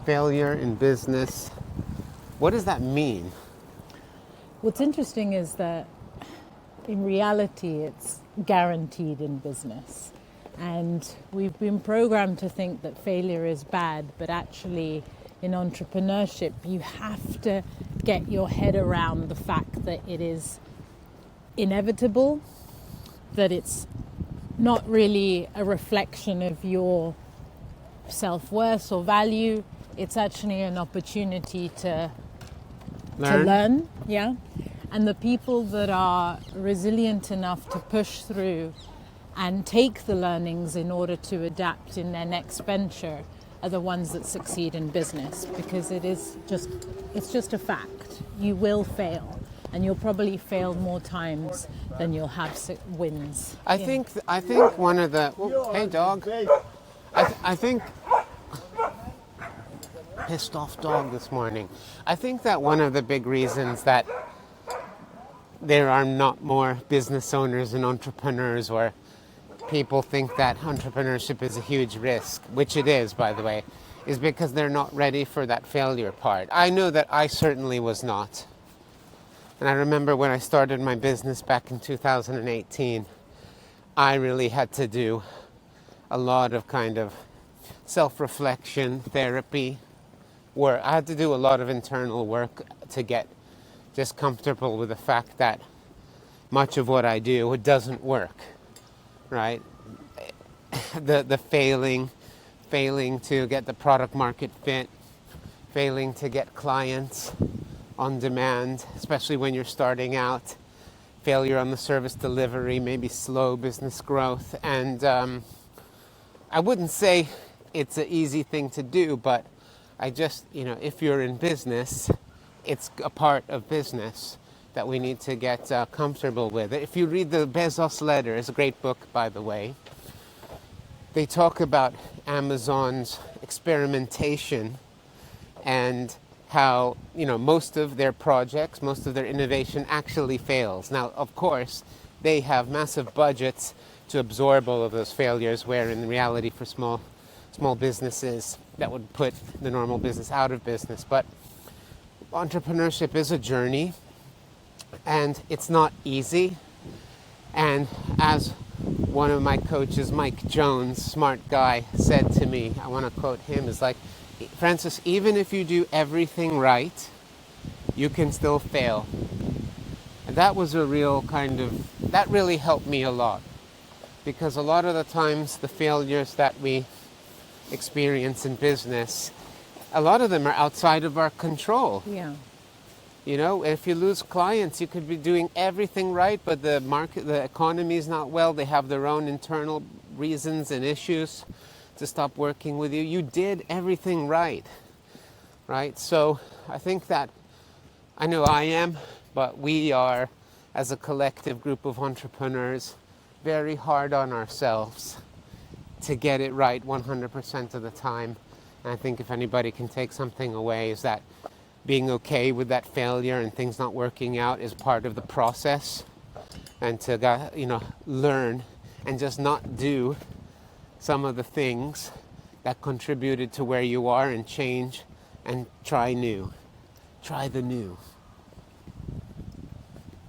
failure in business. What does that mean? What's interesting is that in reality, it's guaranteed in business. And we've been programmed to think that failure is bad, but actually in entrepreneurship, you have to get your head around the fact that it is inevitable, that it's not really a reflection of your self-worth or value. It's actually an opportunity to learn, yeah. And the people that are resilient enough to push through and take the learnings in order to adapt in their next venture are the ones that succeed in business, because it's just a fact. You will fail, and you'll probably fail more times than you'll have wins. I think one of the hey dog. I think pissed off dog this morning. I think that one of the big reasons that there are not more business owners and entrepreneurs, or people think that entrepreneurship is a huge risk, which it is, by the way, is because they're not ready for that failure part. I know that I certainly was not. And I remember when I started my business back in 2018, I really had to do a lot of kind of self-reflection, therapy, work. I had to do a lot of internal work to get just comfortable with the fact that much of what I do, it doesn't work, right? The failing to get the product market fit, failing to get clients on demand, especially when you're starting out, failure on the service delivery, maybe slow business growth. And I wouldn't say it's an easy thing to do, but I just, if you're in business, it's a part of business that we need to get comfortable with. If you read the Bezos letter, it's a great book, by the way. They talk about Amazon's experimentation and how, most of their projects, most of their innovation actually fails. Now, of course, they have massive budgets to absorb all of those failures, where in reality for small businesses, that would put the normal business out of business. But entrepreneurship is a journey, and it's not easy. And as one of my coaches, Mike Jones, smart guy, said to me, I want to quote him, is like, Francis, even if you do everything right, you can still fail. And that was a real that really helped me a lot. Because a lot of the times the failures that we experience in business, a lot of them are outside of our control. Yeah. If you lose clients, you could be doing everything right, but the economy is not well. They have their own internal reasons and issues to stop working with you. You did everything right? So I think that, I know I am, but we are, as a collective group of entrepreneurs, very hard on ourselves to get it right 100% of the time. And I think if anybody can take something away, is that being okay with that failure and things not working out is part of the process, and to learn and just not do some of the things that contributed to where you are, and change and try the new.